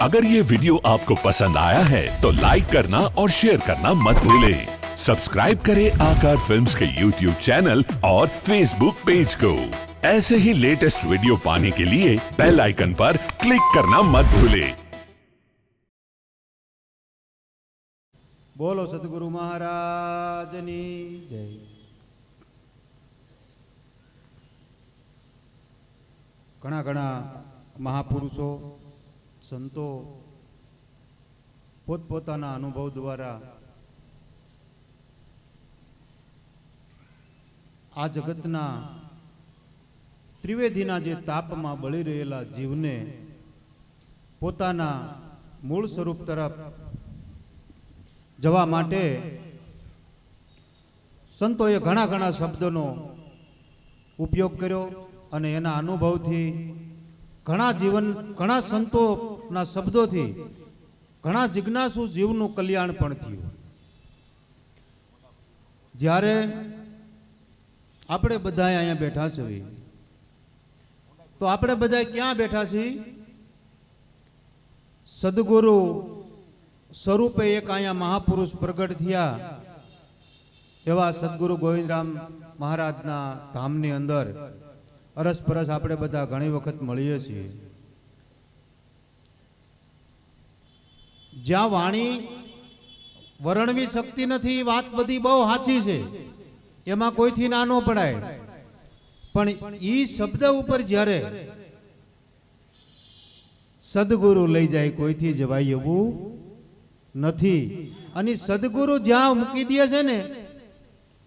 अगर ये वीडियो आपको पसंद आया है तो लाइक करना और शेयर करना मत भूलें। सब्सक्राइब करें आकार फिल्म्स के YouTube चैनल और Facebook पेज को। ऐसे ही लेटेस्ट वीडियो पाने के लिए बेल आइकन पर क्लिक करना मत भूलें। बोलो सदगुरु महाराज नी जय। घણા ઘણા મહાપુરુષો સંતો પોતપોતાના અનુભવ દ્વારા આ જગતના ત્રિવેદીના જે તાપમાં બળી રહેલા જીવને પોતાના મૂળ સ્વરૂપ તરફ જવા માટે સંતોએ ઘણા ઘણા શબ્દોનો ઉપયોગ કર્યો અને એના અનુભવથી ઘણા સંતોના શબ્દોથી ઘણા જિજ્ઞાસુ જીવનું કલ્યાણ પણ થયું। જ્યારે આપણે બધા અહીંયા બેઠા છીએ તો આપણે બધા ક્યાં બેઠા છીએ? સદગુરુ સ્વરૂપે એક અહીંયા મહાપુરુષ પ્રગટ થયા એવા સદગુરુ ગોવિંદરામ મહારાજના ધામની અંદર અરસપરસ આપણે બધા ઘણી વખત મળીએ છીએ। જ્યાં વાણી વર્ણવી શકતી નથી, વાત બધી બહુ સાચી છે, એમાં કોઈથી ના ન પડાય, પણ ઈ શબ્દ ઉપર જ્યારે સદગુરુ લઈ જાય કોઈથી જવાય એવું નથી। અને સદગુરુ જ્યાં મૂકી દે છે ને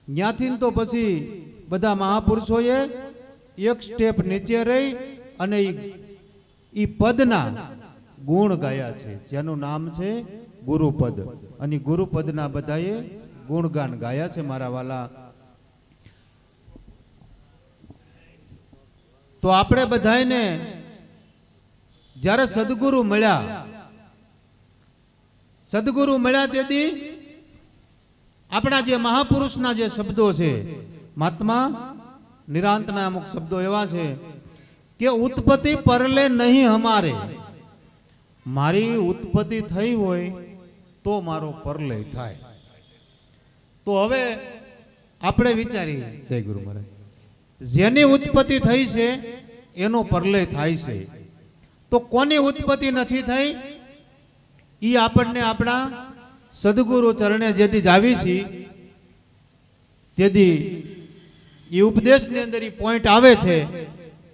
ત્યાંથી તો પછી બધા મહાપુરુષોએ એક સ્ટેપ નીચે રહી અને ઈ પદના ગુણ ગાયા છે, જેનું નામ છે ગુરુપદ। અને ગુરુપદના બધાએ ગુણગાન ગાયા છે મારા વાલા। તો આપણે બધાને જ્યારે સદગુરુ મળ્યા તેથી આપણા જે મહાપુરુષના જે શબ્દો છે, મહાત્મા નિરાંતના અમુક શબ્દો એવા છે કે ઉત્પત્તિ પરલે નહીં હમારે, મારી ઉત્પત્તિ થઈ હોય તો મારો પરલય થાય। તો હવે આપણે વિચારીએ જય ગુરુ મહારાજ, જેની ઉત્પત્તિ થઈ છે એનો પરલય થાય છે, તો કોની ઉત્પત્તિ નથી થઈ એ આપણને આપણા સદગુરુ ચરણે જેથી જાવી છે તેથી એ ઉપદેશની અંદર એ પોઈન્ટ આવે છે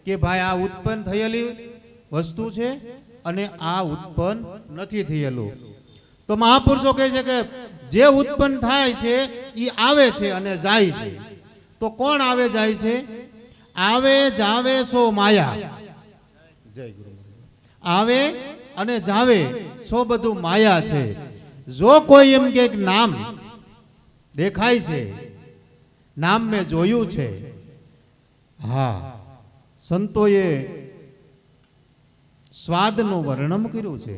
કે ભાઈ આ ઉત્પન્ન થયેલી વસ્તુ છે અને આ ઉત્પન્ન નથી થયેલું। તો મહાપુરુષો કહે છે કે જે ઉત્પન્ન થાય છે એ આવે છે અને જાય છે। તો કોણ આવે જાય છે? આવે જાવે સો માયા। જય ગુરુ। આવે અને જાવે સો બધું માયા છે। જો કોઈ એમ કે નામ દેખાય છે, નામ મેં જોયું છે, હા, સંતોએ સ્વાદનું વર્ણન કર્યું છે,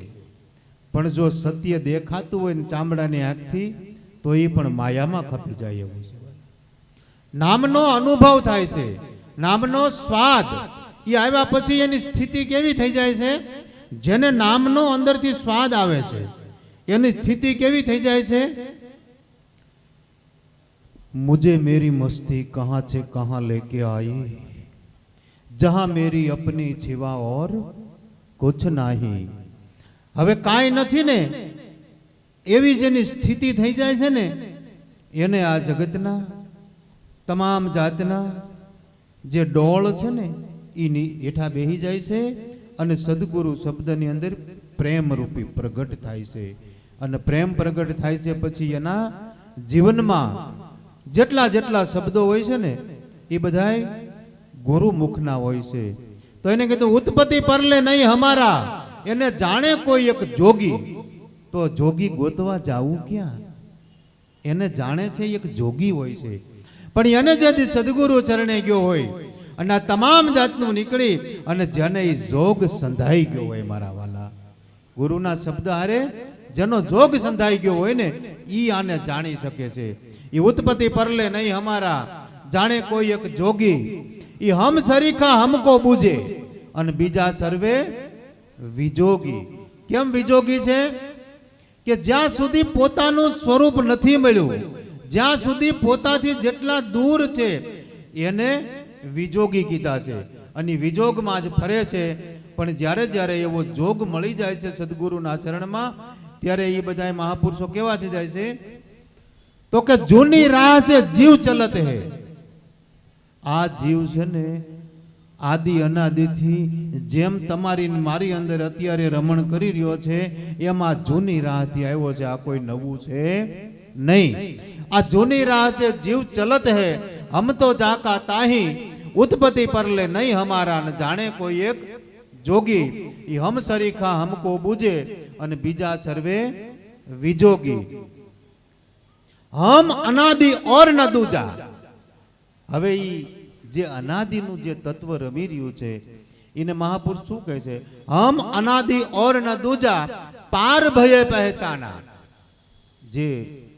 પણ જો સત્ય દેખાતું હોય ને ચામડાની આંખથી તો એ પણ માયામાં ખપી જાય એવું છે। નામનો અનુભવ થાય છે, નામનો સ્વાદ એ આવ્યા પછી એની સ્થિતિ કેવી થઈ જાય છે? જેને નામનો અંદરથી સ્વાદ આવે છે એની સ્થિતિ કેવી થઈ જાય છે? मुझे मेरी मस्ती कहाँ से कहाँ लेके आई, जहां मेरी अपनी छिवा और कुछ नहीं। હવે કાંઈ નથી ને એવી જેની સ્થિતિ થઈ જાય છે ને એને આ જગતના તમામ જાતના જે ડોળ છે ને એની હેઠા બેહી જાય છે અને સદગુરુ શબ્દની અંદર પ્રેમ રૂપી પ્રગટ થાય છે। અને પ્રેમ પ્રગટ થાય છે પછી એના જીવનમાં જેટલા જેટલા શબ્દો હોય છે ને એ બધા ગુરુમુખના હોય છે। તો એને કીધું ઉત્પત્તિ પરલે નહીં હમારા, એને જાણે કોઈ એક જોગી, તો જોગી ગોતવા જાવું ક્યાં? એને જાણે છે એક જોગી હોય છે, પણ એને જેથી સદગુરુ ચરણે ગયો હોય અને આ તમામ જાતનું નીકળી અને જેને એ જોગ સંધાઈ ગયો હોય મારા વાલા, ગુરુના શબ્દ હારે જેનો જોગ સંધાઈ ગયો હોય ને ઈ આને જાણી શકે છે। ये उत्पत्ति परले नहीं हमारा, जाने कोई एक जोगी, ये हम सरीखा हमको बूझे अन बीजा सर्वे विजोगी। કેમ વિજોગી છે? કે જ્યાં સુધી પોતાનું સ્વરૂપ નથી મળ્યું, જ્યાં સુધી પોતાથી જેટલા દૂર છે એને વિજોગી કીધા છે. અને વિજોગમાં જ ફરે છે. પણ જ્યારે જ્યારે એવો જોગ મળી જાય છે સદગુરુના ચરણમાં, ત્યારે એ બધા મહાપુરુષો કેવા થઈ જાય છે? તો કે જૂની રાહ છે જીવ ચલત હે. આ જીવ છે ને આદિ અનાદિથી જેમ તમારી મારી અંદર અત્યારે રમણ કરી રહ્યો છે એમાં જૂની રાહથી આવ્યો છે. આ કોઈ નવું છે નહીં. આ જૂની રાહ છે જીવ ચલત હે. હમ તો જાકા તાહી ઉત્પત્તિ પરલે નહીં હમારા. ન જાણે કોઈ એક જોગી ઈ હમ સરીખા હમકો બુજે અને બીજા સર્વે વિજોગી. હમ અનાદિ ઓર ન દૂજા. હવે ઈ જે અનાદિનું જે તત્વ રમી રહ્યું છે એને મહાપુરુષ શું કહે છે? હમ અનાદિ ઓર ન દૂજા પાર ભયે પહેચાના. જે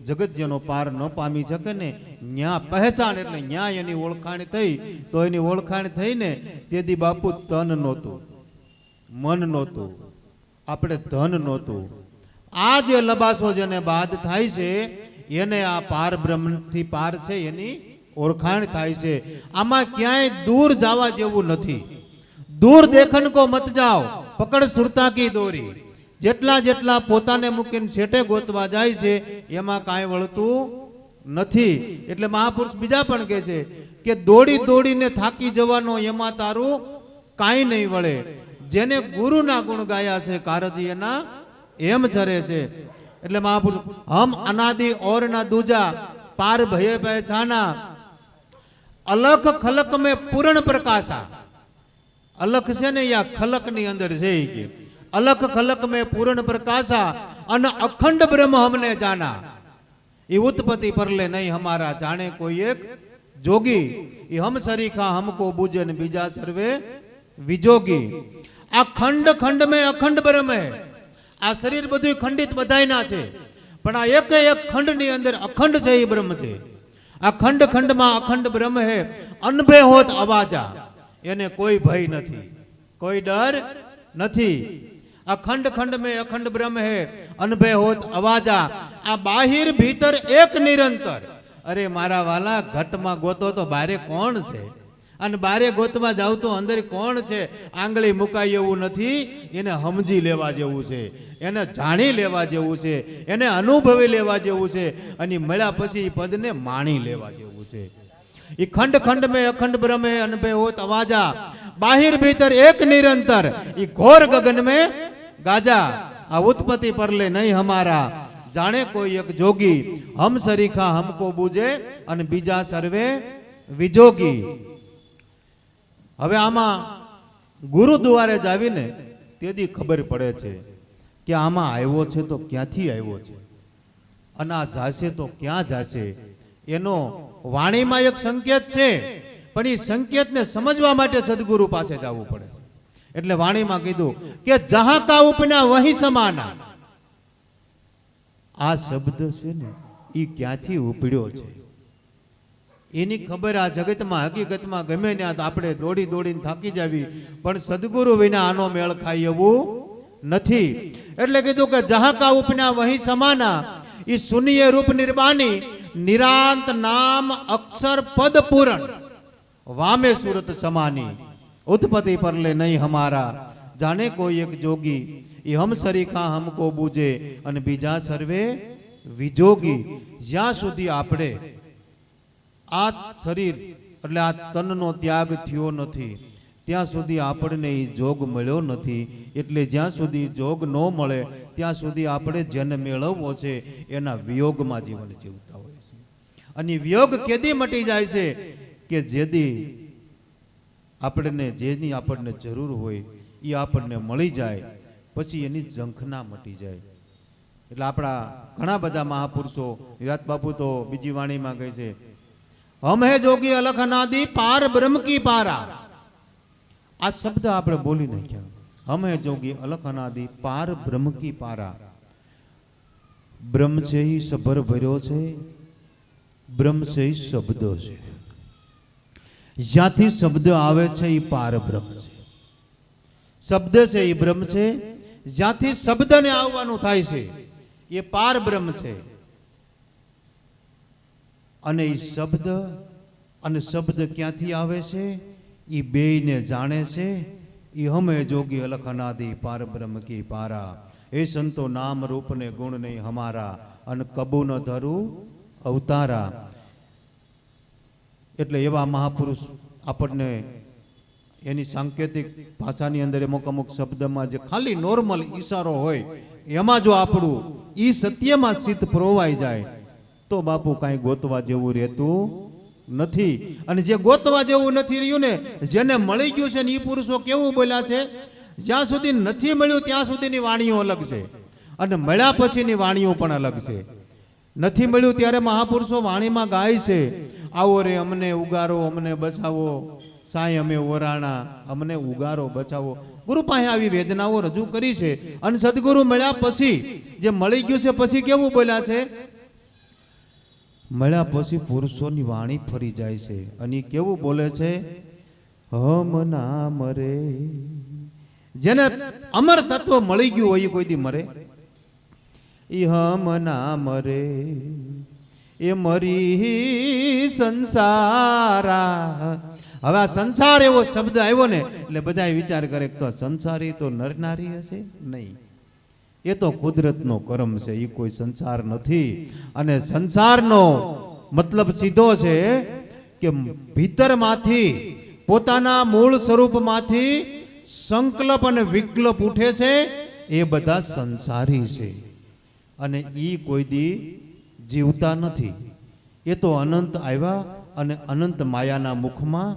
જગત જેનો પાર ન પામી શકે ને ન્યા પહેચાન એટલે ન્યા એની ઓળખાણ થઈ. તો એની ઓળખાણ થઈને તેથી બાપુ તન નહોતું, મન નહોતું, આપણે ધન નહોતું. આ જે લબાસો જેને બાદ થાય છે એને આ પાર બ્રહ્મથી પાર છે એની ઓળખાણ થાય છે. આમાં ક્યાંય દૂર જવા જેવું નથી. દૂર દેખન કો મત જાઓ પકડ સુરતા કી દોરી. જેટલા જેટલા પોતાને મૂકીને શેઠે ગોતવા જાય છે એમાં કાંઈ વળતું નથી. એટલે મહાપુરુષ બીજા પણ કહે છે કે દોડી દોડીને થાકી જવાનો એમાં તારું કાંઈ નહીં વળે. જેને ગુરુના ગુણ ગાયા છે કારજી એના એમ ચરે છે. એટલે મહાપુરુષ હમ અનાદિ ઓર ના દૂજા પાર ભય પહેચાના અલખ ખલક મેં પૂર્ણ પ્રકાશા. અલખ છે ને યા ખલક ની અંદર છે કે અલખ ખલક મેં પૂર્ણ પ્રકાશા અને અખંડ બ્રહ્મ હમને જાના. એ ઉત્પત્તિ પરલે નહીં હમારા. જાણે કોઈ એક જોગી એ હમ સરીખા હમકો બુજે ને બીજા સર્વે વિજોગી. આ ખંડ ખંડ મેં અખંડ બ્રહ્મ હે. આ શરીર બધું ખંડિત બધાયના છે પણ આ એક એક ખંડ ની અંદર અખંડ છે એ બ્રહ્મ છે. આ ખંડ ખંડમાં અખંડ બ્રહ્મ હે. અનભે હોત અવાજા. એને કોઈ ભય નથી, કોઈ ડર નથી. આ ખંડ ખંડ મેં અખંડ બ્રહ્મ હે. અનભે હોત અવાજા. આ બાહિર ભીતર એક નિરંતર. અરે મારા વાલા ઘટમાં ગોતો તો બારે કોણ છે? અને બારે ગોતમાં જાવ તો અંદર કોણ છે? આંગળી મુકાય એવું નથી. એને સમજી લેવા જેવું છે, એને જાણી લેવા જેવું છે, એને અનુભવી લેવા જેવું છે. અને મળ્યા પછી એ પદને માણી લેવા જેવું છે. એ ખંડ ખંડ મેં અખંડ બ્રહ્મ હે અનભે હોત અવાજા. બાહિર ભીતર એક નિરંતર. એ ઘોર ગગન મેં ગાજા. આ ઉત્પત્તિ પરલે નહીં હમારા. જાણે કોઈ એક જોગી હમ સરીખા હમકો બુજે અને બીજા સર્વે વિજોગી. હવે આમાં ગુરુદ્વારે જ આવીને તેથી ખબર પડે છે કે આમાં આવ્યો છે તો ક્યાંથી આવ્યો છે અને આ જાશે તો ક્યાં જાશે. એનો વાણીમાં એક સંકેત છે પણ એ સંકેતને સમજવા માટે સદગુરુ પાસે જવું પડે છે. એટલે વાણીમાં કીધું કે જહાં કા ઉપના વહી સમાના. આ શબ્દ છે ને એ ક્યાંથી ઉપડ્યો છે એની ખબર આ જગતમાં હકીકતમાં ગમે ને આપણે દોડી દોડીને થાકી જાવી પણ સદગુરુ વિના આનો મેળ ખાય એવું નથી. એટલે કીધું કે જહાં કા ઉપના વહી સમાના. ઈ શૂન્ય રૂપ નિર્બાની નિરાંત નામ અક્ષર પદ પૂરણ વામે સુરત સમાની. ઉત્પત્તિ પરલે નહીં હમારા. જાણે કોઈ એક જોગી એ હમ સરીખા હમકો બુજે અને બીજા સર્વે વિજોગી. જ્યાં સુધી આપણે આ શરીર એટલે આ તનનો ત્યાગ થયો નથી ત્યાં સુધી આપણને એ જોગ મળ્યો નથી. એટલે જ્યાં સુધી જોગ ન મળે ત્યાં સુધી આપણે જેને મેળવવો છે એના વિયોગમાં જીવન જીવતા હોય છે. અને વિયોગ કેદી મટી જાય છે કે જેદી આપણને જેની આપણને જરૂર હોય એ આપણને મળી જાય પછી એની ઝંખના મટી જાય. એટલે આપણા ઘણા બધા મહાપુરુષો વિરાટ બાપુ તો બીજી વાણીમાં કહે છે હમ હે જોગી અલખ અનાદિ પાર બ્રહ્મ કી પારા. આ શબ્દ આપણે બોલી નાખ્યા. હમ હે જોગી અલખ અનાદિ પાર બ્રહ્મ કી પારા. બ્રહ્મ છે એ સભર ભર્યો છે. બ્રહ્મ છે એ શબ્દ છે. જ્યાંથી શબ્દ આવે છે એ પાર બ્રહ્મ છે. શબ્દ છે એ બ્રહ્મ છે. જ્યાંથી શબ્દને આવવાનું થાય છે એ પાર બ્રહ્મ છે. અને એ શબ્દ અને શબ્દ ક્યાંથી આવે છે એ બેયને જાણે છે. એ હમે જોગી અલખ અનાદિ પાર બ્રહ્મ કી પારા, એ સંતો નામ રૂપ ને ગુણ નહીં હમારા, અને કબૂ ન ધરું અવતારા. એટલે એવા મહાપુરુષ આપણને એની સાંકેતિક ભાષાની અંદર અમુક શબ્દમાં જે ખાલી નોર્મલ ઈશારો હોય એમાં જો આપણું ઈ સત્યમાં ચિત્ત પ્રોવાઈ જાય તો બાપુ કાંઈ ગોતવા જેવું રહેતું નથી. અને જે ગોતવા જેવું નથી રહ્યું ને, જેને મળી ગયું છે ને એ પુરુષો કેવું બોલ્યા છે, જ્યાં સુધી નથી મળ્યું ત્યાં સુધીની વાણીઓ અલગ છે, અને મળ્યા પછીની વાણીઓ પણ અલગ છે. નથી મળ્યું ત્યારે મહાપુરુષો વાણીમાં ગાય છે, આવો રે અમને ઉગારો, અમને બચાવો, સાંઈ અમે ઓરાણા, અમને ઉગારો બચાવો. ગુરુ પાસે આવી વેદનાઓ રજૂ કરી છે. અને સદગુરુ મળ્યા પછી જે મળી ગયું છે પછી કેવું બોલ્યા છે, મળ્યા પછી પુરુષોની વાણી ફરી જાય છે. અને કેવું બોલે છે, હમ ના મરે. જેને અમર તત્વ મળી ગયું હોય કોઈ દી મરે? ઈ હમ ના મરે, એ મરી સંસારા. હવે આ સંસાર એવો શબ્દ આવ્યો ને એટલે બધા વિચાર કરે તો સંસારી તો નર નારી હશે? નહીં, એ તો કુદરતનો કર્મ છે, એ કોઈ સંસાર નથી. અને સંસારનો મતલબ સીધો છે કે ભીતરમાંથી પોતાના મૂળ સ્વરૂપમાંથી સંકલ્પ અને વિકલ્પ ઉઠે છે, એ બધા સંસારી છે. અને એ કોઈ દી જીવતા નથી. એ તો અનંત આવ્યા અને અનંત માયાના મુખમાં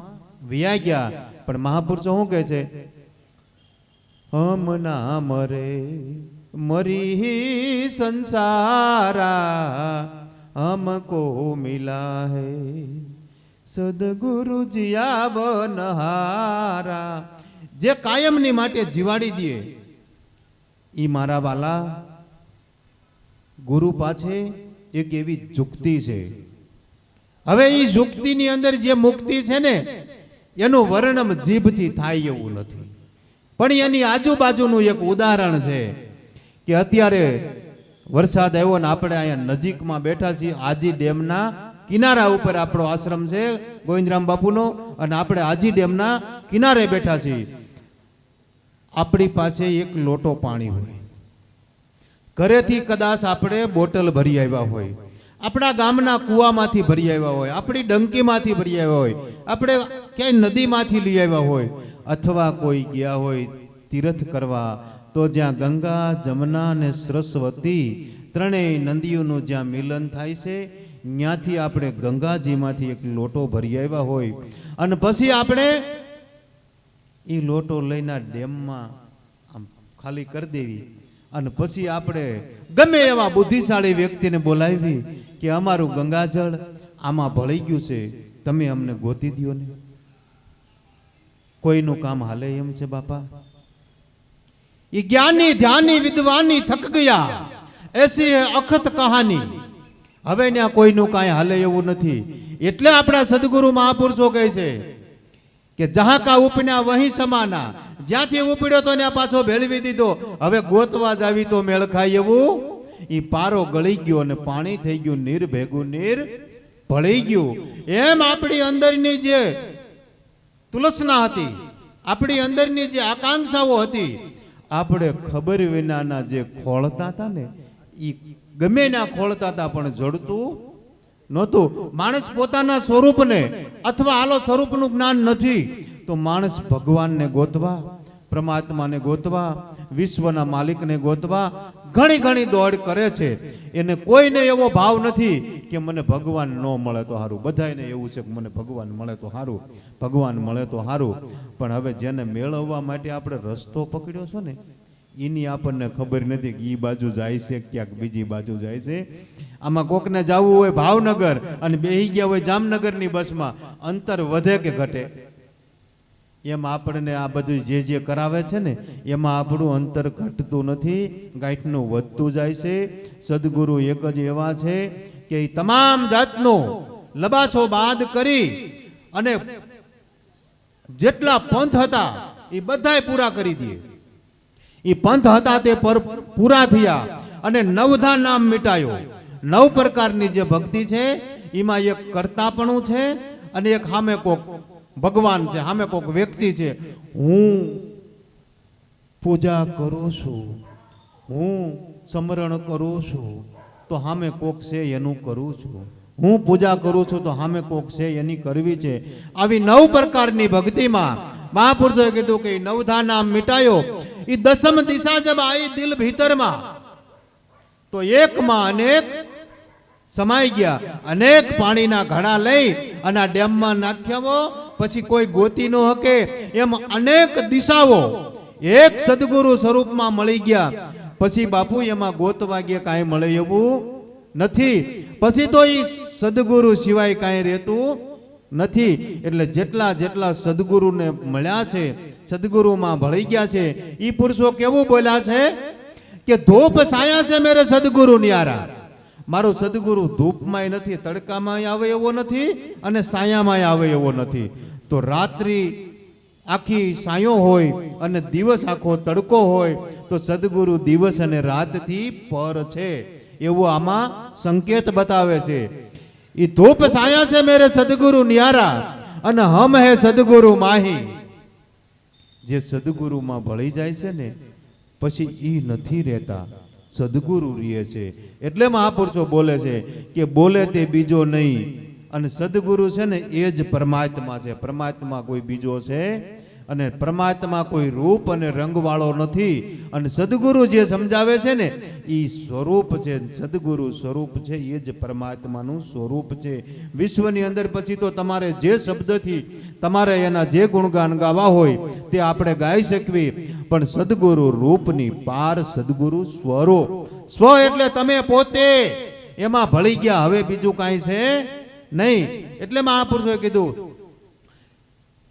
વ્યા ગયા. પણ મહાપુરુષો શું કહે છે, હમ ના મરે મરી સંસારા, हमको मिला है સદગુરુ જીયા બનહારા. જે કાયમની માટે જીવાડી દે ઈ મારા વાલા ગુરુ પાછે એક એવી જુક્તિ છે. હવે ઈ જુક્તિની અંદર જે મુક્તિ છે ને એનું વર્ણન જીભથી થાય એવું નથી. પણ એની આજુબાજુનું એક ઉદાહરણ છે કે અત્યારે વરસાદ આવ્યો ને આપણે અહીંયા નજીકમાં બેઠા છીએ, આજી ડેમના કિનારા ઉપર આપણો આશ્રમ છે ગોવિંદરામ બાપુનો, અને આપણે આજી ડેમના કિનારે બેઠા છીએ. આપણી પાસે એક લોટો પાણી હોય, ઘરેથી કદાચ આપણે બોટલ ભરી આવ્યા હોય, આપણા ગામના કૂવામાંથી ભરી આવ્યા હોય, આપણી ડંકીમાંથી ભરી આવ્યા હોય, આપણે ક્યાંય નદીમાંથી લઈ આવ્યા હોય, અથવા કોઈ ગયા હોય તીર્થ કરવા તો જ્યાં ગંગા જમના અને સરસ્વતી ત્રણેય નદીઓનું જ્યાં મિલન થાય છે ત્યાંથી આપણે ગંગાજીમાંથી એક લોટો ભરી આવ્યા હોય, અને પછી આપણે એ લોટો લઈને ડેમમાં આમ ખાલી કરી દેવી. અને પછી આપણે ગમે એવા બુદ્ધિશાળી વ્યક્તિને બોલાવી કે અમારું ગંગાજળ આમાં ભળી ગયું છે, તમે અમને ગોતી દો ને. કોઈનું કામ હાલે એમ છે બાપા? ये ज्ञानी ध्यानी विद्वानी थक गया, ऐसी है अखत कहानी. હવે ત્યાં કોઈનું કાંઈ હાલે એવું નથી. એટલે આપણા સદગુરુ મહાપુરુષો કહે છે કે જહાં કા ઉપન્યા વહીં સમાના, જ્યાંથી ઉપડ્યો તો ત્યાં પાછો ભેળવી દીધો. હવે ગોતવા જાવી તો મેળ ખાય એવું ઈ પારો ગળી ગયો અને પાણી થઈ ગયું, નીર ભેગું નીર ભળી ગયું. એમ આપણી અંદરની જે તુલસના હતી, આપણી અંદરની જે આકાંક્ષાઓ હતી, આપણે ખબર વિનાના જે ખોળતા હતા ને એ ગમે ના ખોળતા હતા પણ જડતું નહોતું. માણસ પોતાના સ્વરૂપને અથવા આલો સ્વરૂપનું જ્ઞાન નથી તો માણસ ભગવાનને ગોતવા, પરમાત્માને ગોતવા, વિશ્વના માલિકને ગોતવા ઘણી ઘણી દોડ કરે છે. એને કોઈને એવો ભાવ નથી કે મને ભગવાન ન મળે તો સારું. બધાને એવું છે કે મને ભગવાન મળે તો સારું, ભગવાન મળે તો સારું. પણ હવે જેને મેળવવા માટે આપણે રસ્તો પકડ્યો છો ને એની આપણને ખબર નથી કે એ બાજુ જાય છે ક્યાંક બીજી બાજુ જાય છે. આમાં કોકને જવું હોય ભાવનગર અને બેહી ગયા હોય જામનગરની બસમાં, અંતર વધે કે ઘટે? એમ આપણને આ બધું જે જે કરાવે છે ને એમાં આપણું અંતર ઘટતું નથી, ગાંઠનું વધતું જાય છે. સદગુરુ એક જ એવા છે કે તમામ જાતનો લબાછો બાદ કરી અને જેટલા પંથ હતા એ બધાય પૂરા કરી દે. એ પંથ હતા તે પૂરા થયા અને નવધા નામ મિટાયો. 9 પ્રકારની જે ભક્તિ છે એમાં એક કર્તાપણું છે અને એક સામે કોક ભગવાન છે, સામે કોક વ્યક્તિ છે. હું પૂજા કરું છું, હું સ્મરણ કરું છું તો સામે કોક છે એનું કરું છું, હું પૂજા કરું છું તો સામે કોક છે એની કરવી છે. આવી 9 પ્રકારની ભક્તિમાં મહાપુરુષોએ કીધું કે નવધા નામ મિટાયો. એ દસમ દિશા જબ आई દિલ ભીતરમાં તો એકમાં અનેક સમાઈ ગયા. અનેક પાણીના ઘડા લઈ અને આ ડેમમાં નાખ્યાવો પછી કોઈ ગોતી ન હકે એમ અનેક દિશાઓ એક સદગુરુ સ્વરૂપમાં મળી ગયા. પછી બાપુ એમાં ગોતવા ગયા કાંઈ મળે એવું નથી. પછી તો એ સદગુરુ સિવાય કાંઈ રહેતું નથી. એટલે જેટલા જેટલા સદગુરુને મળ્યા છે, સદગુરુમાં ભળી ગયા છે, એ પુરુષો કેવું બોલ્યા છે કે ધૂપ સાયા છે મેરે સદગુરુ ન્યારા. મારો સદગુરુ ધૂપમાંય નથી, તડકામાં આવે એવો નથી અને સાયામાં આવે એવો નથી. તો રાત્રિ આખી સાયો હોય અને દિવસ આખો તડકો હોય તો સદગુરુ દિવસ અને રાતથી પર છે એવું આમાં સંકેત બતાવે છે. એ ધૂપ સાયા છે મેરે સદગુરુ ન્યારા અને હમ હે સદગુરુ માહી. જે સદગુરુમાં ભળી જાય છે ને પછી ઈ નથી રહેતા, સદગુરુ રહે છે. એટલે મહાપુરુષો બોલે છે કે બોલે તે બીજો નહીં અને સદગુરુ છે ને એ જ પરમાત્મા છે. પરમાત્મા કોઈ બીજો છે અને પરમાત્મા કોઈ રૂપ અને રંગવાળો નથી. અને સદગુરુ જે સમજાવે છે ને એ સ્વરૂપ છે, સદગુરુ સ્વરૂપ છે, એ જ પરમાત્માનું સ્વરૂપ છે. વિશ્વની અંદર પછી તો તમારે જે શબ્દથી તમારે એના જે ગુણગાન ગાવા હોય તે આપણે ગાઈ શકવી, પણ સદગુરુ રૂપની પાર, સદગુરુ સ્વરૂપ. સ્વ એટલે તમે પોતે, એમાં ભળી ગયા, હવે બીજું કાંઈ છે નહીં. એટલે મહાપુરુષોએ કીધું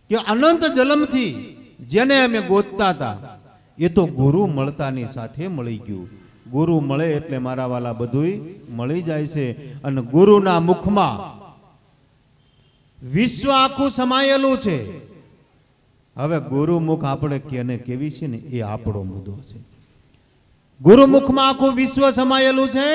કે અનંત જન્મથી જેને અમે ગોતતા હતા એ તો ગુરુ મળતાની સાથે મળી ગયું. ગુરુ મળે એટલે મારા વાલા બધુંય મળી જાય છે. અને ગુરુના મુખમાં વિશ્વ આખું સમાયેલું છે. હવે ગુરુમુખ આપણે કેને કેવી છે ને એ આપણો મુદ્દો છે. ગુરુમુખમાં આખું વિશ્વ સમાયેલું છે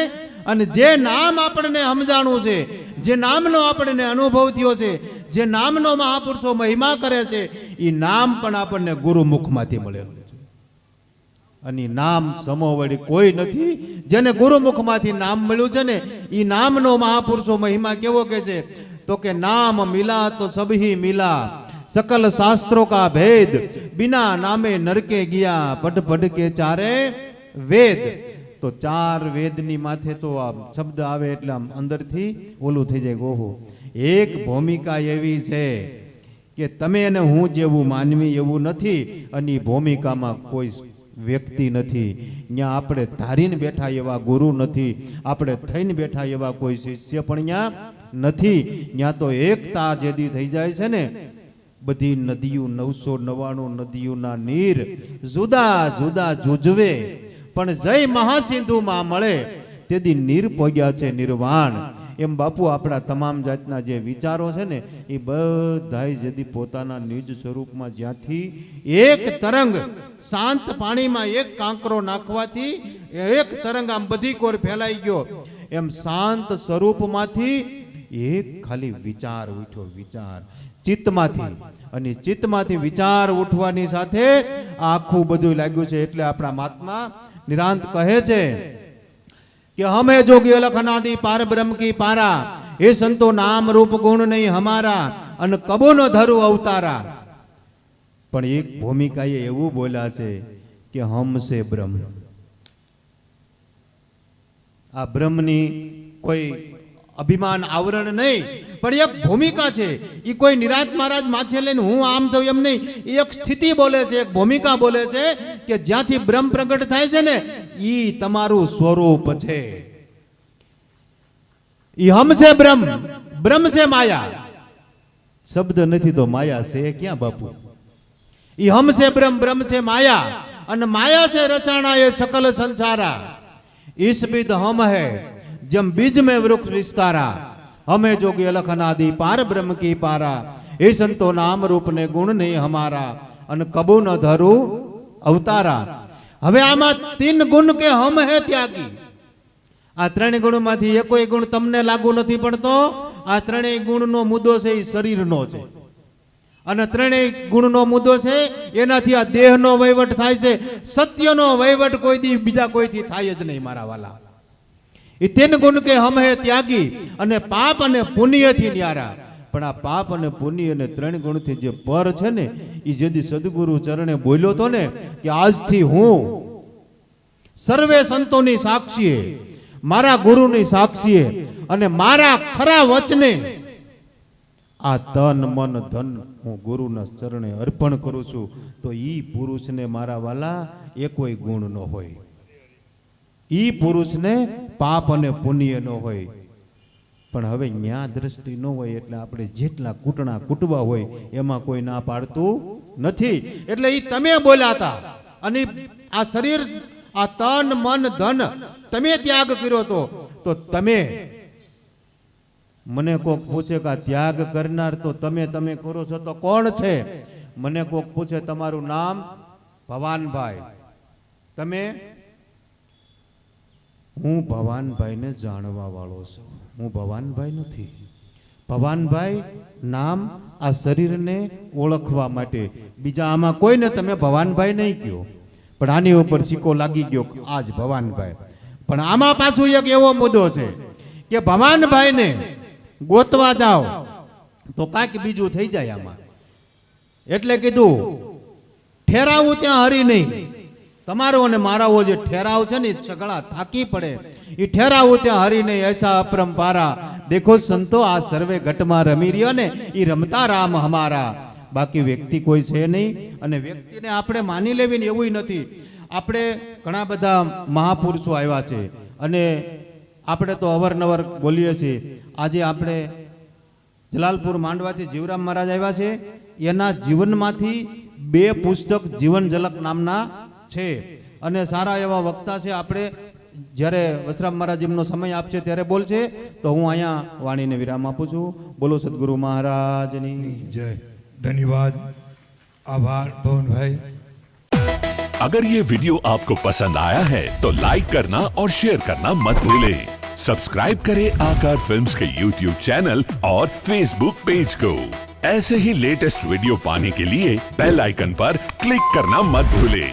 અને જે નામ આપણને સમજાણું છે, જે નામનો આપણને અનુભવ થયો છે, જે નામનો મહાપુરુષો મહિમા કરે છે, એ નામ પણ આપણને ગુરુમુખમાંથી મળેલું છે. અને નામ સમો વળી કોઈ નથી. જેને ગુરુમુખમાંથી નામ મળ્યું છે ને એ નામનો મહાપુરુષો મહિમા કેવો કે છે તો કે નામ મિલા તો સબહી મિલા, सकल शास्त्रों का भेद, बिना नामे नरके गया, पढ़ पढ़ के चारे वेद. तो 4 વેદની માથે તો આ શબ્દ આવે એટલે આમ અંદરથી ઓલું થઈ જાય. ઓહો, એક ભૂમિકા એવી છે કે તમે અને હું જેવું માનવી એવું નથી અને ભૂમિકામાં કોઈ વ્યક્તિ નથી. ત્યાં આપણે ધારીને બેઠા એવા ગુરુ નથી, આપણે થઈને બેઠા એવા કોઈ શિષ્ય પણ ત્યાં નથી. ત્યાં તો એકતા જેદી થઈ જાય છે ને, બધી નદીઓ 999 નદીઓના નીર જુદા જુદા જુજવે પણ જય મહાસિંધુમાં મળે તેથી નીર પોગ્યા છે નિર્વાણ. એમ બાપુ આપણા તમામ જાતના જે વિચારો છે ને એ બધાય જેથી પોતાના નિજ સ્વરૂપમાં જ્યાંથી એક તરંગ શાંત પાણીમાં એક કાંકરો નાખવાથી એક તરંગ આમ બધી કોર ફેલાઈ ગયો, એમ શાંત સ્વરૂપમાંથી એક ખાલી વિચાર ઉઠ્યો. વિચાર ચિત્તમાંથી, અને ચિત્તમાંથી વિચાર ઉઠવાની સાથે આખું બધું લાગ્યું છે. એટલે આપણા મહાત્મા નિરાંત કહે છે कि हमें जोगी अलख अनादि पार ब्रह्म की पारा, हे संतो नाम रूप गुण नहीं हमारा, अन कबो न धरु अवतारा. पण एक भूमिका ये एवं बोला છે कि हमसे ब्रह्म. आ ब्रह्मनी कोई अभिमान आवरण नहीं, पण एक भूमिका છે. એ કોઈ નિરાંત મહારાજ માથે લઈને હું આમ છું એમ નહીં, એક સ્થિતિ બોલે છે, એક ભૂમિકા બોલે છે કે જ્યાંથી બ્રહ્મ પ્રગટ થાય છે ને ઈ તમારું સ્વરૂપ છે. ઈ હમ છે બ્રહ્મ, બ્રહ્મ છે માયા. શબ્દ નથી તો માયા છે ક્યાં બાપુ? ઈ હમ છે બ્રહ્મ, બ્રહ્મ છે માયા, અને માયા છે રચાણા એ सकल संसारा. इस विद हम है जम बीज में वृक्ष विस्तारा, हमें जोगी अलख अनादि पार ब्रह्म की पारा, हे संतो नाम रूप ने गुण नहीं हमारा, अन कबू न धरु अवतारा. હવે આમાં 3 ગુણ કે હમ હે ત્યાગી, આ 3 ગુણમાંથી એકોય ગુણ તમને લાગુ નથી પડતો. આ 3 ગુણનો મુદ્દો છે એ શરીરનો છે, અને 3 ગુણનો મુદ્દો છે એનાથી આ દેહનો વહીવટ થાય છે. સત્યનો વહીવટ કોઈ દી બીજા કોઈથી થાય જ નહીં મારા વાલા. એ 3 ગુણ કે હમ હે ત્યાગી, અને પાપ અને પુણ્યથી ન્યારા. પણ આ પાપ અને પુણ્ય અને 3 ગુણથી જે પર છે ને, એ જેદી સદગુરુ ચરણે બોલ્યો તો ને કે આજથી હું સર્વે સંતોની સાક્ષીએ, મારા ગુરુની સાક્ષીએ અને મારા ખરા વચને આ તન મન ધન હું ગુરુના ચરણે અર્પણ કરું છું, તો ઈ પુરુષને મારા વાલા એકોય ગુણ ન હોય, ઈ પુરુષને પાપ અને પુણ્ય ન હોય. પણ હવે ન્યા દ્રષ્ટિ ન હોય એટલે આપણે જેટલા કૂટણા કૂટવા હોય એમાં કોઈ ના પાડતું નથી. એટલે ઈ તમે બોલ્યા હતા, અને આ શરીર, આ તન મન ધન તમે ત્યાગ કર્યો તો તમે, મને કોક પૂછે કે આ ત્યાગ કરનાર તો તમે કરો છો તો કોણ છે? મને કોક પૂછે તમારું નામ? ભવાનભાઈ. તમે? હું ભવાનભાઈને જાણવા વાળો છું, હું ભવાનભાઈ નથી. ભવાનભાઈ નામ આ શરીરને ઓળખવા માટે, બીજા આમાં કોઈને તમે ભવાનભાઈ નહીં કહો, પણ આની ઉપર સિક્કો લાગી ગયો આજ ભવાનભાઈ. પણ આમાં પાછું એક એવો મુદ્દો છે કે ભવાનભાઈને ગોતવા જાઓ તો કાંઈક બીજું થઈ જાય આમાં. એટલે કીધું ઠેરાવું ત્યાં હરી નહીં. તમારો અને મારાઓ જે ઠેરાવ છે ને, સગળા થાકી પડે. એ ઠેરાવું ત્યાં હરી નહીં. એસા અપરંપારા દેખો સંતો આ સર્વે ઘટમાં રમી રહ્યો ને, એ રમતા રામ હમારા. બાકી વ્યક્તિ કોઈ છે નહીં, અને વ્યક્તિને આપણે માની લેવી ને એવું નથી. આપણે ઘણા બધા મહાપુરુષો આવ્યા છે, અને આપણે તો અવારનવાર બોલીએ છીએ. આજે આપણે જલાલપુર માંડવાથી જીવરામ મહારાજ આવ્યા છે, એના જીવનમાંથી 2 પુસ્તક જીવન ઝલક નામના છે, અને સારા એવા વક્તા છે. આપણે જ્યારે વસરામ મહારાજ એમનો સમય આપશે ત્યારે બોલશે, તો હું અહીંયા વાણીને વિરામ આપું છું. બોલો સદગુરુ મહારાજની જય. धन्यवाद, आभार भवन भाई. अगर ये वीडियो आपको पसंद आया है तो लाइक करना और शेयर करना मत भूलें. सब्सक्राइब करें आकार फिल्म्स के YouTube चैनल और Facebook पेज को. ऐसे ही लेटेस्ट वीडियो पाने के लिए बेल आइकन पर क्लिक करना मत भूलें.